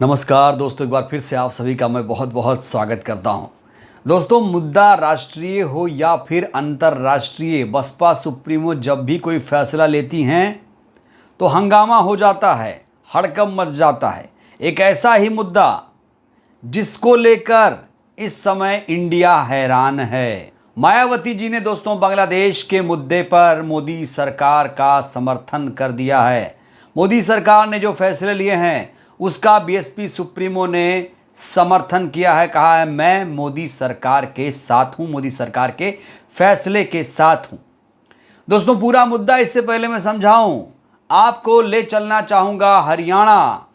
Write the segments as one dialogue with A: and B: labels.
A: नमस्कार दोस्तों, एक बार फिर से आप सभी का मैं बहुत बहुत स्वागत करता हूं। दोस्तों, मुद्दा राष्ट्रीय हो या फिर अंतर्राष्ट्रीय, बसपा सुप्रीमो जब भी कोई फैसला लेती हैं तो हंगामा हो जाता है, हड़कंप मच जाता है। एक ऐसा ही मुद्दा जिसको लेकर इस समय इंडिया हैरान है। मायावती जी ने दोस्तों बांग्लादेश के मुद्दे पर मोदी सरकार का समर्थन कर दिया है। मोदी सरकार ने जो फैसले लिए हैं उसका बीएसपी सुप्रीमो ने समर्थन किया है। कहा है मैं मोदी सरकार के साथ हूं, मोदी सरकार के फैसले के साथ हूं। दोस्तों, पूरा मुद्दा इससे पहले मैं समझाऊं, आपको ले चलना चाहूंगा हरियाणा।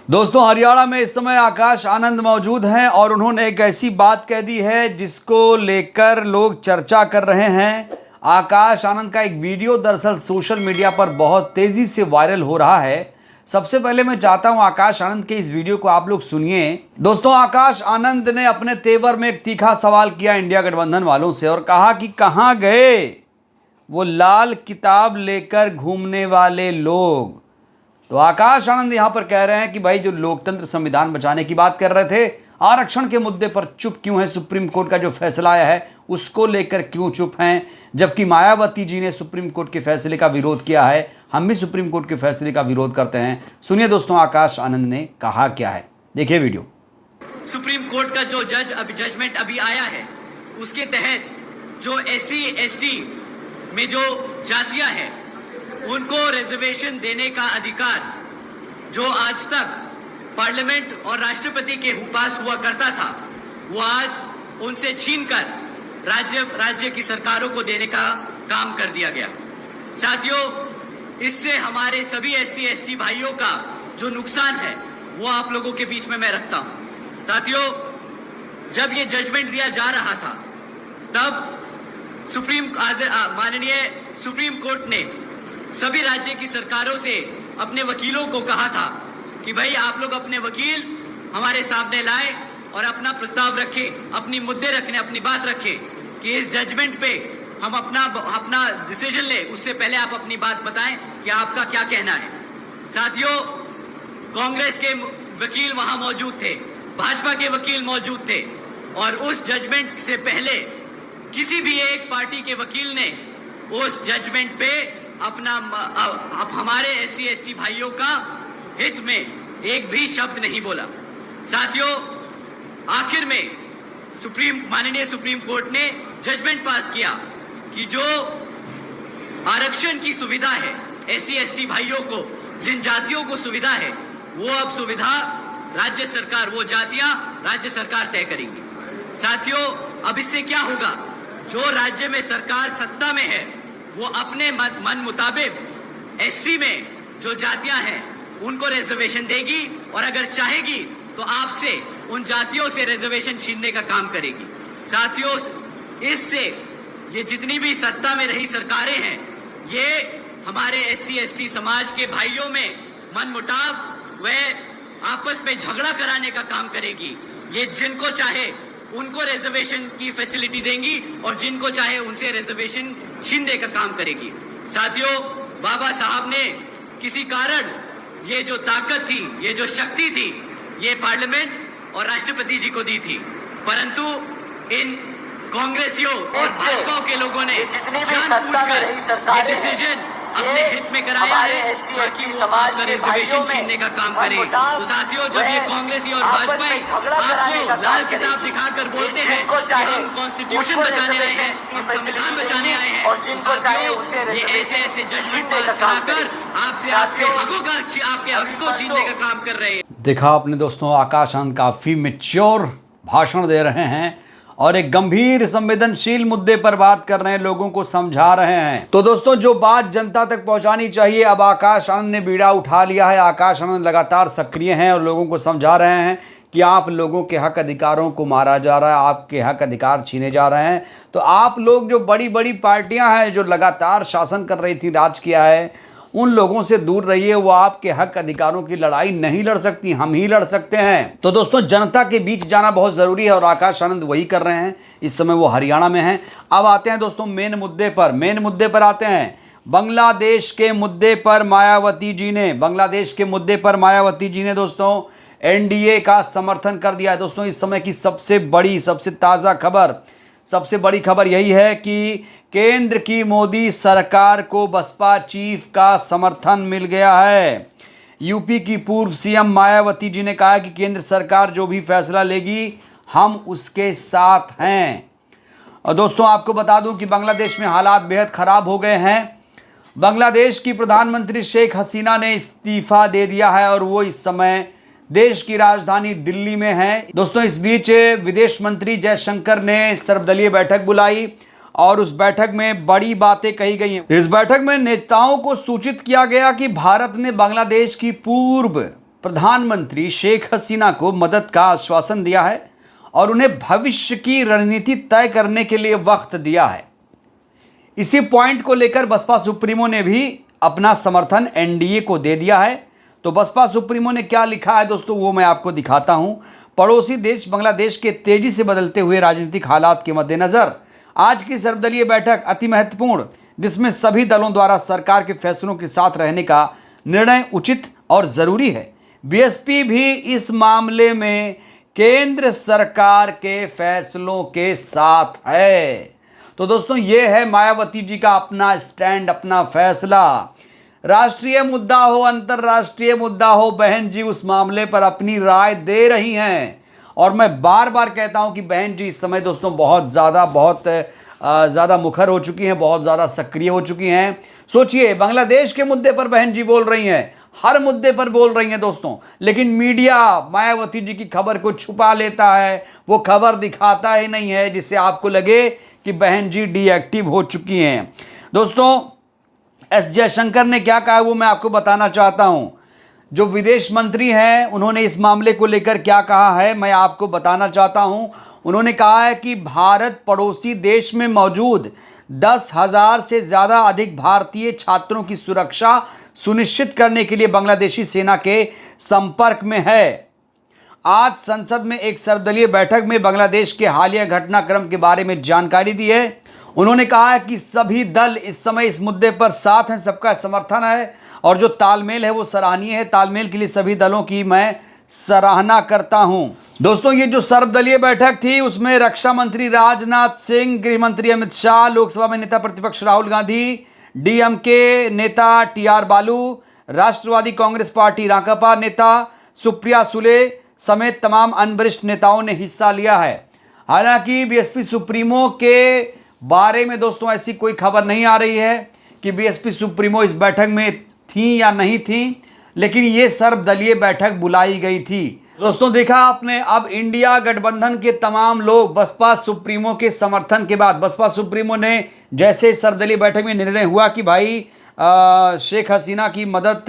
A: दोस्तों, हरियाणा में इस समय आकाश आनंद मौजूद हैं और उन्होंने एक ऐसी बात कह दी है जिसको लेकर लोग चर्चा कर रहे हैं। आकाश आनंद का एक वीडियो दरअसल सोशल मीडिया पर बहुत तेजी से वायरल हो रहा है। सबसे पहले मैं चाहता हूं आकाश आनंद के इस वीडियो को आप लोग सुनिए। दोस्तों, आकाश आनंद ने अपने तेवर में एक तीखा सवाल किया इंडिया गठबंधन वालों से और कहा कि कहां गए वो लाल किताब लेकर घूमने वाले लोग। तो आकाश आनंद यहां पर कह रहे हैं कि भाई, जो लोकतंत्र संविधान बचाने की बात कर रहे थे, आरक्षण के मुद्दे पर चुप क्यों है? सुप्रीम कोर्ट का जो फैसला आया है उसको लेकर क्यों चुप हैं? जबकि मायावती जी ने सुप्रीम कोर्ट के फैसले का विरोध किया है। हम भी सुप्रीम कोर्ट के फैसले का विरोध करते हैं। सुनिए दोस्तों, आकाश आनंद ने कहा क्या है, देखिए वीडियो।
B: सुप्रीम कोर्ट का जो जजमेंट अभी आया है उसके तहत जो SC ST में जो जातियां हैं उनको रिजर्वेशन देने का अधिकार जो आज तक पार्लियामेंट और राष्ट्रपति के पास हुआ करता था, वो आज उनसे छीनकर राज्य की सरकारों को देने का काम कर दिया गया। साथियों, इससे हमारे सभी SC ST भाइयों का जो नुकसान है वो आप लोगों के बीच में मैं रखता हूं। साथियों, जब ये जजमेंट दिया जा रहा था तब माननीय सुप्रीम कोर्ट ने सभी राज्य की सरकारों से अपने वकीलों को कहा था कि भाई आप लोग अपने वकील हमारे सामने लाए और अपना प्रस्ताव रखें, अपनी मुद्दे रखने, अपनी बात रखें कि इस जजमेंट पे हम अपना डिसीजन ले। उससे पहले आप अपनी बात बताएं कि आपका क्या कहना है। साथियों, कांग्रेस के वकील वहां मौजूद थे, भाजपा के वकील मौजूद थे और उस जजमेंट से पहले किसी भी एक पार्टी के वकील ने उस जजमेंट पे अब हमारे SC ST भाइयों का हित में एक भी शब्द नहीं बोला। साथियों, आखिर में माननीय सुप्रीम कोर्ट ने जजमेंट पास किया कि जो आरक्षण की सुविधा है SC ST भाइयों को, जिन जातियों को सुविधा है, वो अब सुविधा राज्य सरकार, वो जातियां राज्य सरकार तय करेंगी। साथियों, अब इससे क्या होगा? जो राज्य में सरकार सत्ता में है वो अपने मन मुताबिक SC में जो जातियां हैं उनको रिजर्वेशन देगी और अगर चाहेगी तो आपसे, उन जातियों से रिजर्वेशन छीनने का काम करेगी। साथियों, इससे ये जितनी भी सत्ता में रही सरकारें हैं, ये हमारे SC ST समाज के भाइयों में मनमुटाव व आपस में झगड़ा कराने का काम करेगी। ये जिनको चाहे उनको रिजर्वेशन की फैसिलिटी देंगी और जिनको चाहे उनसे रिजर्वेशन छीनने का काम करेगी। साथियों, बाबा साहब ने किसी कारण ये जो ताकत थी, ये जो शक्ति थी, ये पार्लियामेंट और राष्ट्रपति जी को दी थी, परंतु इन कांग्रेसियों और भाजपा के लोगों ने
C: जितनी भी सत्ता में रही सरकार
B: डिसीजन अपने हित में कराया है
C: SC समाज के भाइयों में
B: छीनने का काम करे। तो साथियों, जब ये कांग्रेसी और भाजपा आपको लाल किताब दिखाकर बोलते हैं कि हम कॉन्स्टिट्यूशन बचाने आए हैं, हम संविधान बचाने आए हैं,
C: और जिनको चाहे उनसे
B: ये ऐसे जजमेंट पास कराकर आपसे आपके हक को छीनने का काम कर रहे हैं।
A: देखा आपने दोस्तों, आकाश आनंद काफी मैच्योर भाषण दे रहे हैं और एक गंभीर संवेदनशील मुद्दे पर बात कर रहे हैं, लोगों को समझा रहे हैं। तो दोस्तों, जो बात जनता तक पहुंचानी चाहिए, अब आकाश आनंद ने बीड़ा उठा लिया है। आकाश आनंद लगातार सक्रिय हैं और लोगों को समझा रहे हैं कि आप लोगों के हक अधिकारों को मारा जा रहा है, आपके हक अधिकार छीने जा रहे हैं। तो आप लोग, जो बड़ी बड़ी पार्टियां हैं जो लगातार शासन कर रही थी, राज किया है, उन लोगों से दूर रहिए। वो आपके हक अधिकारों की लड़ाई नहीं लड़ सकती, हम ही लड़ सकते हैं। तो दोस्तों, जनता के बीच जाना बहुत ज़रूरी है और आकाश आनंद वही कर रहे हैं। इस समय वो हरियाणा में हैं। अब आते हैं दोस्तों मेन मुद्दे पर आते हैं। बांग्लादेश के मुद्दे पर मायावती जी ने दोस्तों एनडीए का समर्थन कर दिया है। दोस्तों इस समय की सबसे बड़ी, सबसे ताज़ा खबर, सबसे बड़ी खबर यही है कि केंद्र की मोदी सरकार को बसपा चीफ का समर्थन मिल गया है। यूपी की पूर्व सीएम मायावती जी ने कहा है कि केंद्र सरकार जो भी फैसला लेगी हम उसके साथ हैं। और दोस्तों आपको बता दूं कि बांग्लादेश में हालात बेहद खराब हो गए हैं। बांग्लादेश की प्रधानमंत्री शेख हसीना ने इस्तीफा दे दिया है और वो इस समय देश की राजधानी दिल्ली में है। दोस्तों इस बीच विदेश मंत्री जयशंकर ने सर्वदलीय बैठक बुलाई और उस बैठक में बड़ी बातें कही गई हैं। इस बैठक में नेताओं को सूचित किया गया कि भारत ने बांग्लादेश की पूर्व प्रधानमंत्री शेख हसीना को मदद का आश्वासन दिया है और उन्हें भविष्य की रणनीति तय करने के लिए वक्त दिया है। इसी पॉइंट को लेकर बसपा सुप्रीमो ने भी अपना समर्थन एनडीए को दे दिया है। तो बसपा सुप्रीमो ने क्या लिखा है दोस्तों वो मैं आपको दिखाता हूं। पड़ोसी देश बांग्लादेश के तेजी से बदलते हुए राजनीतिक हालात के मद्देनजर आज की सर्वदलीय बैठक अति महत्वपूर्ण, जिसमें सभी दलों द्वारा सरकार के फैसलों के साथ रहने का निर्णय उचित और जरूरी है। बीएसपी भी इस मामले में केंद्र सरकार के फैसलों के साथ है। तो दोस्तों ये है मायावती जी का अपना स्टैंड, अपना फैसला। राष्ट्रीय मुद्दा हो, अंतर्राष्ट्रीय मुद्दा हो, बहन जी उस मामले पर अपनी राय दे रही हैं। और मैं बार बार कहता हूं कि बहन जी इस समय दोस्तों बहुत ज़्यादा मुखर हो चुकी हैं, बहुत ज़्यादा सक्रिय हो चुकी हैं। सोचिए बांग्लादेश के मुद्दे पर बहन जी बोल रही हैं, हर मुद्दे पर बोल रही हैं दोस्तों, लेकिन मीडिया मायावती जी की खबर को छुपा लेता है, वो खबर दिखाता ही नहीं है जिससे आपको लगे कि बहन जी डीएक्टिव हो चुकी हैं। दोस्तों एस जयशंकर ने क्या कहा वो मैं आपको बताना चाहता हूं। जो विदेश मंत्री हैं उन्होंने इस मामले को लेकर क्या कहा है मैं आपको बताना चाहता हूं। उन्होंने कहा है कि भारत पड़ोसी देश में मौजूद 10,000 से ज़्यादा अधिक भारतीय छात्रों की सुरक्षा सुनिश्चित करने के लिए बांग्लादेशी सेना के संपर्क में है। आज संसद में एक सर्वदलीय बैठक में बांग्लादेश के हालिया घटनाक्रम के बारे में जानकारी दी है। उन्होंने कहा है कि सभी दल इस समय इस मुद्दे पर साथ हैं, सबका समर्थन है और जो तालमेल है वो सराहनीय है। तालमेल के लिए सभी दलों की मैं सराहना करता हूं। दोस्तों ये जो सर्वदलीय बैठक थी उसमें रक्षा मंत्री राजनाथ सिंह, गृह मंत्री अमित शाह, लोकसभा में नेता प्रतिपक्ष राहुल गांधी, डीएमके नेता टीआर बालू, राष्ट्रवादी कांग्रेस पार्टी राकांपा नेता सुप्रिया सुले समेत तमाम अन्य वरिष्ठ नेताओं ने हिस्सा लिया है। हालांकि बीएसपी सुप्रीमो के बारे में दोस्तों ऐसी कोई खबर नहीं आ रही है कि बीएसपी सुप्रीमो इस बैठक में थी या नहीं थी, लेकिन ये सर्वदलीय बैठक बुलाई गई थी। दोस्तों देखा आपने, अब इंडिया गठबंधन के तमाम लोग बसपा सुप्रीमो के समर्थन के बाद, बसपा सुप्रीमो ने जैसे सर्वदलीय बैठक में निर्णय हुआ कि भाई शेख हसीना की मदद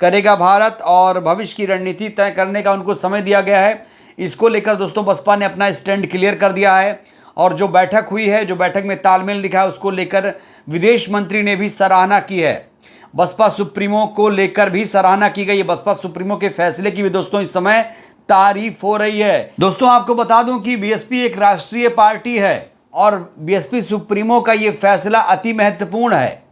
A: करेगा भारत और भविष्य की रणनीति तय करने का उनको समय दिया गया है, इसको लेकर दोस्तों बसपा ने अपना स्टैंड क्लियर कर दिया है। और जो बैठक हुई है, जो बैठक में तालमेल दिखा है, उसको लेकर विदेश मंत्री ने भी सराहना की है। बसपा सुप्रीमो को लेकर भी सराहना की गई है। बसपा सुप्रीमो के फैसले की भी दोस्तों इस समय तारीफ हो रही है। दोस्तों आपको बता दूं कि बीएसपी एक राष्ट्रीय पार्टी है और बीएसपी सुप्रीमो का ये फैसला अति महत्वपूर्ण है।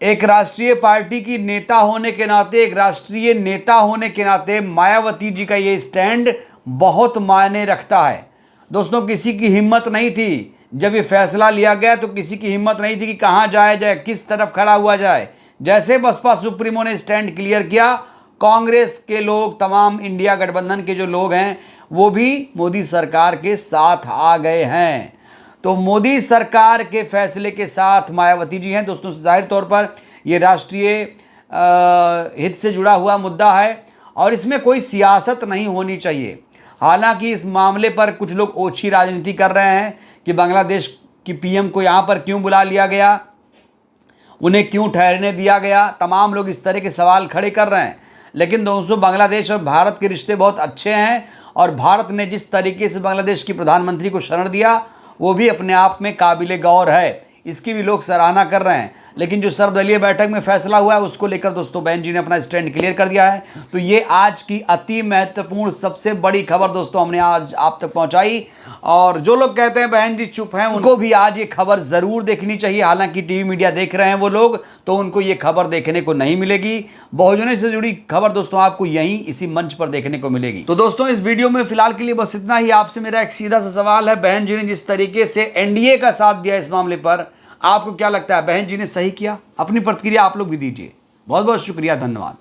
A: एक राष्ट्रीय पार्टी की नेता होने के नाते, एक राष्ट्रीय नेता होने के नाते मायावती जी का ये स्टैंड बहुत मायने रखता है। दोस्तों किसी की हिम्मत नहीं थी, जब ये फैसला लिया गया तो किसी की हिम्मत नहीं थी कि कहाँ जाया जाए, किस तरफ खड़ा हुआ जाए। जैसे बसपा सुप्रीमो ने स्टैंड क्लियर किया, कांग्रेस के लोग, तमाम इंडिया गठबंधन के जो लोग हैं वो भी मोदी सरकार के साथ आ गए हैं। तो मोदी सरकार के फैसले के साथ मायावती जी हैं। दोस्तों जाहिर तौर पर ये राष्ट्रीय हित से जुड़ा हुआ मुद्दा है और इसमें कोई सियासत नहीं होनी चाहिए। हालांकि इस मामले पर कुछ लोग ओछी राजनीति कर रहे हैं कि बांग्लादेश की पीएम को यहाँ पर क्यों बुला लिया गया, उन्हें क्यों ठहरने दिया गया, तमाम लोग इस तरह के सवाल खड़े कर रहे हैं। लेकिन दोस्तों बांग्लादेश और भारत के रिश्ते बहुत अच्छे हैं और भारत ने जिस तरीके से बांग्लादेश की प्रधानमंत्री को शरण दिया वो भी अपने आप में काबिले गौर है, इसकी भी लोग सराहना कर रहे हैं। लेकिन जो सर्वदलीय बैठक में फैसला हुआ है उसको लेकर दोस्तों बहन जी ने अपना स्टैंड क्लियर कर दिया है। तो ये आज की अति महत्वपूर्ण सबसे बड़ी खबर दोस्तों हमने आज आप तक पहुंचाई। और जो लोग कहते हैं बहन जी चुप हैं, उनको भी आज ये खबर जरूर देखनी चाहिए। हालांकि टीवी मीडिया देख रहे हैं वो लोग, तो उनको ये खबर देखने को नहीं मिलेगी। बहुजनों से जुड़ी खबर दोस्तों आपको यहीं इसी मंच पर देखने को मिलेगी। तो दोस्तों इस वीडियो में फिलहाल के लिए बस इतना ही। आपसे मेरा एक सीधा सा सवाल है, बहन जी ने जिस तरीके से एनडीए का साथ दिया इस मामले पर, आपको क्या लगता है बहन जी ने सही किया? अपनी प्रतिक्रिया आप लोग भी दीजिए। बहुत बहुत शुक्रिया, धन्यवाद।